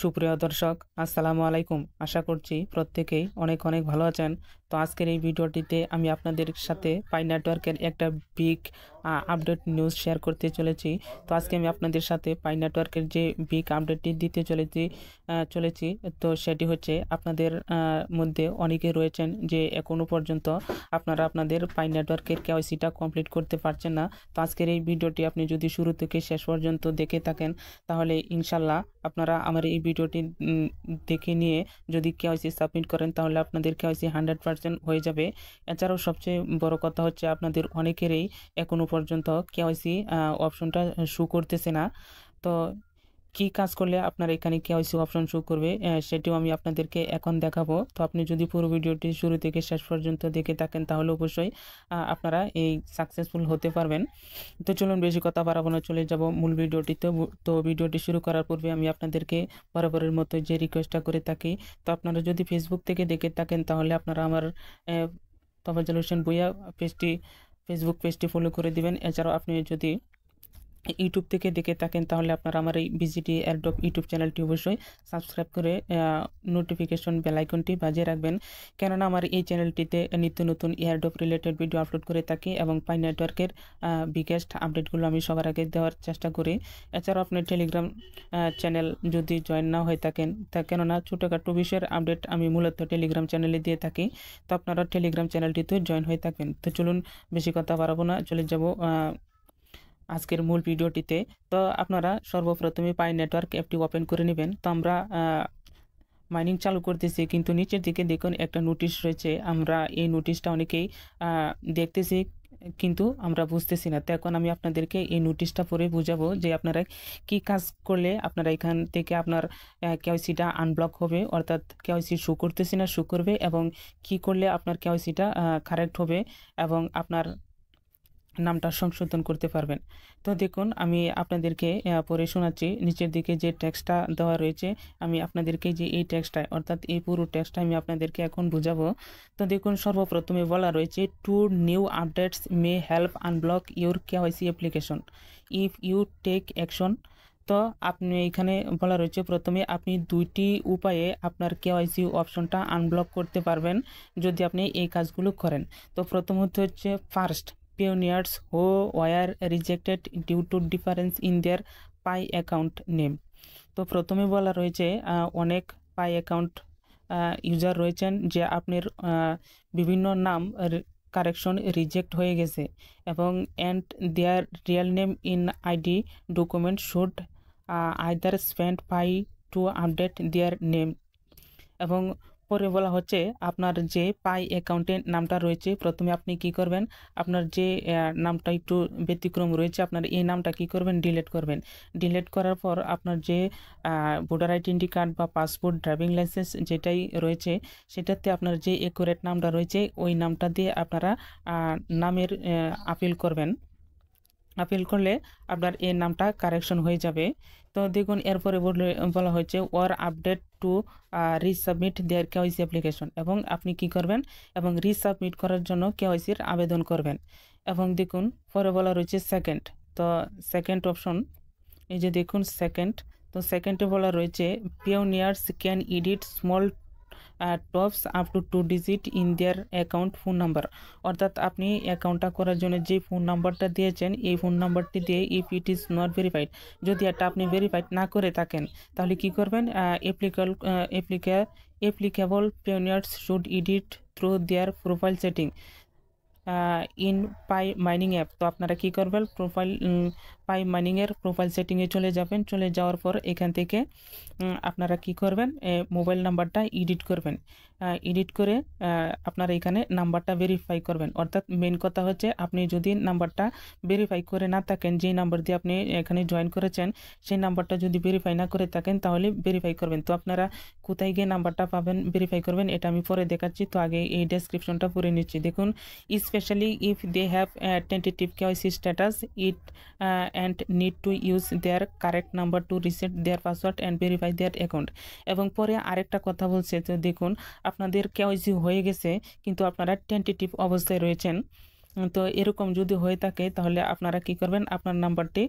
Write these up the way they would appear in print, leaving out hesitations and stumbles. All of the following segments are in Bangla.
সুপ্রিয় দর্শক, আসসালামু আলাইকুম। আশা করছি প্রত্যেকেই অনেক অনেক ভালো আছেন। তো আজকের এই ভিডিওটিতে আমি আপনাদের সাথে পাই নেটওয়ার্কের একটা বিগ আপডেট নিউজ শেয়ার করতে চলেছি। তো আজকে আমি আপনাদের সাথে পাই নেটওয়ার্কের যে বিগ আপডেটটি দিতে চলেছি। তো সেটি হচ্ছে আপনাদের মধ্যে অনেকে রয়েছেন যে এখনও পর্যন্ত আপনারা আপনাদের পাই নেটওয়ার্কের কেওয়াইসিটা কমপ্লিট করতে পারছেন না। তো আজকের এই ভিডিওটি আপনি যদি শুরু থেকে শেষ পর্যন্ত দেখে থাকেন তাহলে ইনশাল্লাহ আপনারা আমার এই ভিডিওটি দেখে নিয়ে যদি কেওয়াইসি সাবমিট করেন তাহলে আপনাদের কেওয়াইসি 100% হয়ে যাবে। এছাড়াও সবচেয়ে বড় কথা হচ্ছে আপনাদের অনেকেরই এখনো পর্যন্ত কেওয়াইসি অপশনটা শো করতেছে না। তো কি কাজ করলে আপনার এখানে কেওয়াইসি অপশন শো করবে সেটিও আমি আপনাদেরকে এখন দেখাবো। তো আপনি যদি পুরো ভিডিওটি শুরু থেকে শেষ পর্যন্ত দেখে থাকেন তাহলে অবশ্যই আপনারা এই সাকসেসফুল হতে পারবেন। তো চলুন বেশি কথা বাড়াবো না, চলে যাব মূল ভিডিওটিতে। তো ভিডিওটি শুরু করার পূর্বে আমি আপনাদেরকে বরাবরের মতো যে রিকোয়েস্টটা করে থাকি, তো আপনারা যদি ফেসবুক থেকে দেখে থাকেন তাহলে আপনারা আমার তোফাজ্জল হোসেন ভূঁইয়া ফেসবুক পেজটি ফলো করে দিবেন। এছাড়াও আপনি যদি ইউটিউব থেকে দেখে থাকেন তাহলে আপনারা আমার এই বিজিটি এয়ারড্রপ ইউটিউব চ্যানেলটি অবশ্যই সাবস্ক্রাইব করে নোটিফিকেশন বেল আইকনটি বাজিয়ে রাখবেন, কেননা আমার এই চ্যানেলটিতে নিত্য নতুন এয়ারড্রপ রিলেটেড ভিডিও আপলোড করে থাকি এবং পাই নেটওয়ার্কের বিগেস্ট আপডেটগুলো আমি সবার আগে দেওয়ার চেষ্টা করি। এছাড়াও আপনার টেলিগ্রাম চ্যানেল যদি জয়েন না হয়ে থাকেন কেননা ছোটোখাটো বিষয়ের আপডেট আমি মূলত টেলিগ্রাম চ্যানেলে দিয়ে থাকি, তো আপনারা টেলিগ্রাম চ্যানেলটিতেও জয়েন হয়ে থাকবেন। তো চলুন বেশি কথা বাড়াবো না, চলে যাব আজকের মূল ভিডিওটিতে। তো আপনারা সর্বপ্রথমে পাই নেটওয়ার্ক অ্যাপটি ওপেন করে নেবেন। তো আমরা মাইনিং চালু করতেছি, কিন্তু নিচের দিকে দেখুন একটা নোটিশ রয়েছে। আমরা এই নোটিশটা অনেকেই দেখতেছি কিন্তু আমরা বুঝতেছি না। তো এখন আমি আপনাদেরকে এই নোটিশটা পড়ে বুঝাবো যে আপনারা কি কাজ করলে আপনারা এখান থেকে আপনার কেওয়াইসিটা আনব্লক হবে, অর্থাৎ কেওয়াইসি শো করতেছি না শো করবে, এবং কি করলে আপনার কেওয়াইসিটা কারেক্ট হবে এবং আপনার নামটা সংশোধন করতে পারবেন। তো দেখুন আমি আপনাদেরকে পড়ে শোনাচ্ছি। নিচের দিকে যে টেক্সটটা দেওয়া রয়েছে আমি আপনাদেরকে যে এই টেক্সটটা অর্থাৎ এই পুরো টেক্সটটা আমি আপনাদেরকে এখন বুঝাবো। তো দেখুন সর্বপ্রথমে বলা রয়েছে to new updates may help unblock your KYC application if you take action. তো আপনি এখানে বলা রয়েছে প্রথমে আপনি দুইটি উপায়ে আপনার কেওয়াইসি অপশনটা আনব্লক করতে পারবেন যদি আপনি এই কাজগুলো করেন। তো প্রথমত হচ্ছে first, pioneers who were rejected due to difference in their pi account name. তো প্রথমে বলা রয়েছে অনেক পাই অ্যাকাউন্ট ইউজার রয়েছেন যে আপনার বিভিন্ন নাম কারেকশন রিজেক্ট হয়ে গেছে এবং and their real name in ID document should either spend pie to update their name. এবং পরে বলা হচ্ছে আপনার যে পাই অ্যাকাউন্টের নামটা রয়েছে প্রথমে আপনি কি করবেন, আপনার যে নামটা একটু ব্যতিক্রম রয়েছে আপনার এই নামটা কি করবেন, ডিলিট করবেন। ডিলিট করার পর আপনার যে ভোটার আইডেন্টি কার্ড বা পাসপোর্ট ড্রাইভিং লাইসেন্স যেটাই রয়েছে সেটাতে আপনার যে অ্যাকুরেট নামটা রয়েছে ওই নামটা দিয়ে আপনারা নামের আপিল করবেন। আপিল করলে আপনার এই নামটা কারেকশন হয়ে যাবে। তো দেখুন এরপরে বলা হয়েছে ওর আপডেট টু রিসাবমিট দেয়ার কেওয়াইসি অ্যাপ্লিকেশন, এবং আপনি কি করবেন এবং রিসাবমিট করার জন্য কেওয়াইসির আবেদন করবেন। এবং দেখুন পরে বলা রয়েছে সেকেন্ড, তো সেকেন্ড অপশন এই যে দেখুন সেকেন্ড, তো সেকেন্ডে বলা রয়েছে pioneers can edit small typos up to 2 digit in their account phone number. অর্থাৎ আপনি অ্যাকাউন্টটা করার জন্য যে ফোন নাম্বারটা দিয়েছেন এই ফোন নাম্বারটি দিয়ে if it is not verified, যদি এটা আপনি ভেরিফাইড না করে থাকেন তাহলে কি করবেন, applicable pioneers should edit through their profile setting in Pi mining app. তো আপনারা কি করবেন, পাই মাইনিংয়ের প্রোফাইল সেটিংয়ে চলে যাবেন। চলে যাওয়ার পর এখান থেকে আপনারা কি করবেন, মোবাইল নাম্বারটা এডিট করবেন। এডিট করে আপনারা এখানে নাম্বারটা ভেরিফাই করবেন। অর্থাৎ মেন কথা হচ্ছে আপনি যদি নাম্বারটা ভেরিফাই করে না থাকেন, যেই নাম্বার দিয়ে আপনি এখানে জয়েন করেছেন সেই নাম্বারটা যদি ভেরিফাই না করে থাকেন তাহলে ভেরিফাই করবেন। তো আপনারা কোথায় গিয়ে নাম্বারটা পাবেন ভেরিফাই করবেন এটা আমি পরে দেখাচ্ছি। তো আগে এই ডেসক্রিপশনটা পড়ে নিচ্ছি। দেখুন especially if they have a tentative KYC status it and need to use their correct number to reset their password and verify their account। এবং পরে আরেকটা কথা বলছে, তো দেখুন আপনাদের KYC হয়ে গেছে কিন্তু আপনারা টেন্টেটিভ অবস্থায় রয়েছেন। তো এরকম যদি হয়ে থাকে তাহলে আপনারা কি করবেন, আপনার নাম্বারটি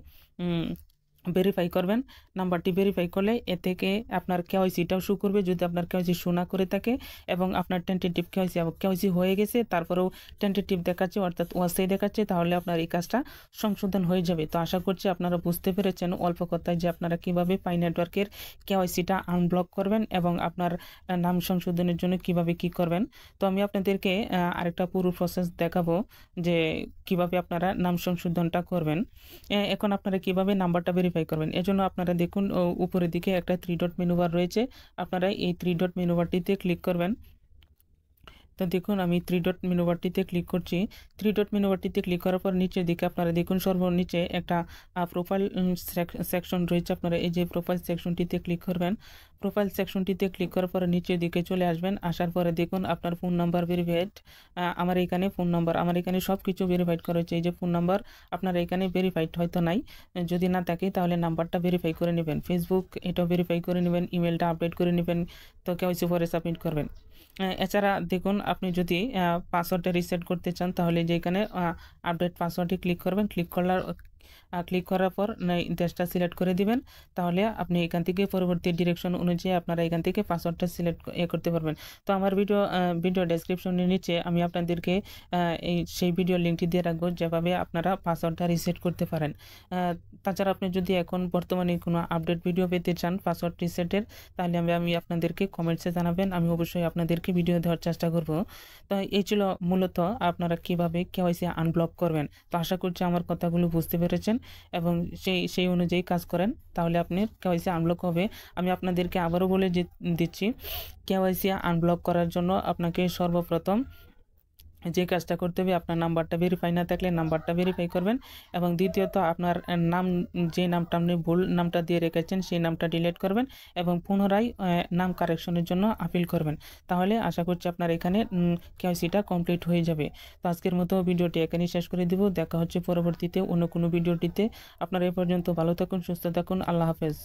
ভেরিফাই করবেন। নাম্বারটি ভেরিফাই করলে এ থেকে আপনার কেওয়াইসিটাও শো করবে। যদি আপনার কেওয়াইসি শো না করে থাকে এবং আপনার টেন্টেটিভ কেওয়াইসি হয়ে গেছে, তারপরেও টেন্টেটিভ দেখাচ্ছে অর্থাৎ ওয়াসাই দেখাচ্ছে, তাহলে আপনার এই কাজটা সংশোধন হয়ে যাবে। তো আশা করছি আপনারা বুঝতে পেরেছেন অল্প কথায় যে আপনারা কিভাবে পাই নেটওয়ার্কের কেওয়াইসিটা আনব্লক করবেন এবং আপনার নাম সংশোধনের জন্য কিভাবে কি করবেন। তো আমি আপনাদেরকে আরেকটা পুরো প্রসেস দেখাবো যে কিভাবে আপনারা নাম সংশোধনটা করবেন। এখন আপনারা কিভাবে নাম্বারটা ভেরিফাই করবেন, এজন্য আপনারা দেখুন উপরের দিকে একটা 3 ডট মেনু বার রয়েছে। আপনারা এই 3 ডট মেনু বারটিতে ক্লিক করবেন। তো দেখুন আমি 3 ডট মেনু বারটিতে ক্লিক করছি। 3 ডট মেনু বারটিতে ক্লিক করার পর নিচের দিকে আপনারা দেখুন সর্বনিচে একটা প্রোফাইল সেকশন রয়েছে। আপনারা এই যে প্রোফাইল সেকশনটিতে ক্লিক করবেন। প্রোফাইল সেকশনটিতে ক্লিক করার পরে নিচের দিকে চলে আসবেন। আসার পরে দেখুন আপনার ফোন নাম্বার ভেরিফাইড। আমার এখানে ফোন নাম্বার, আমার এখানে সব কিছু ভেরিফাইড করা হয়েছে। এই যে ফোন নাম্বার আপনার এখানে ভেরিফাইড হয়তো নাই, যদি না থাকে তাহলে নাম্বারটা ভেরিফাই করে নেবেন। ফেসবুক এটাও ভেরিফাই করে নেবেন, ইমেলটা আপডেট করে নেবেন, তো কেওয়াইসি পরে সাবমিট করবেন। এছাড়া দেখুন আপনি যদি পাসওয়ার্ডটা রিসেট করতে চান তাহলে যে এখানে আপডেট পাসওয়ার্ডে ক্লিক করবেন। ক্লিক করার পর দেশটা সিলেক্ট করে দিবেন। তাহলে আপনি এখান থেকে পরবর্তী ডিরেকশন অনুযায়ী আপনারা এখান থেকে পাসওয়ার্ডটা সিলেক্ট করতে পারবেন। তো আমার ভিডিও ডেসক্রিপশনের নিচে আমি আপনাদেরকে সেই ভিডিও লিঙ্কটি দিয়ে রাখবো, যেভাবে আপনারা পাসওয়ার্ডটা রিসেট করতে পারেন। তাছাড়া আপনি যদি এখন বর্তমানে কোনো আপডেট ভিডিও পেতে চান পাসওয়ার্ড রিসেটের, তাহলে আমি আপনাদেরকে কমেন্টসে জানাবেন, আমি অবশ্যই আপনাদেরকে ভিডিও দেওয়ার চেষ্টা করব। তো এই ছিল মূলত আপনারা কিভাবে কেওয়াইসি আনব্লক করবেন। তো আশা করছি আমার কথাগুলো বুঝতে পেরেছেন এবং সেই অনুযায়ী কাজ করেন, তাহলে আপনার কেওয়াইসি আনব্লক হবে। আমি আপনাদেরকে আবারও বলে দিচ্ছি, কেওয়াইসি আনব্লক করার জন্য আপনাকে সর্বপ্রথম যে কাজটা করতে হবে, আপনার নাম্বারটা ভেরিফাই না থাকলে নাম্বারটা ভেরিফাই করবেন এবং দ্বিতীয়ত আপনার নাম, যে নামটা আপনি ভুল নামটা দিয়ে রেখেছেন সেই নামটা ডিলিট করবেন এবং পুনরায় নাম কারেকশনের জন্য আপিল করবেন। তাহলে আশা করছি আপনার এখানে কেওয়াইসিটা কমপ্লিট হয়ে যাবে। তো আজকের মতো ভিডিওটি এখানেই শেষ করে দিব। দেখা হচ্ছে পরবর্তীতে অন্য কোনো ভিডিওটিতে। আপনারা এ পর্যন্ত ভালো থাকুন, সুস্থ থাকুন, আল্লাহ হাফেজ।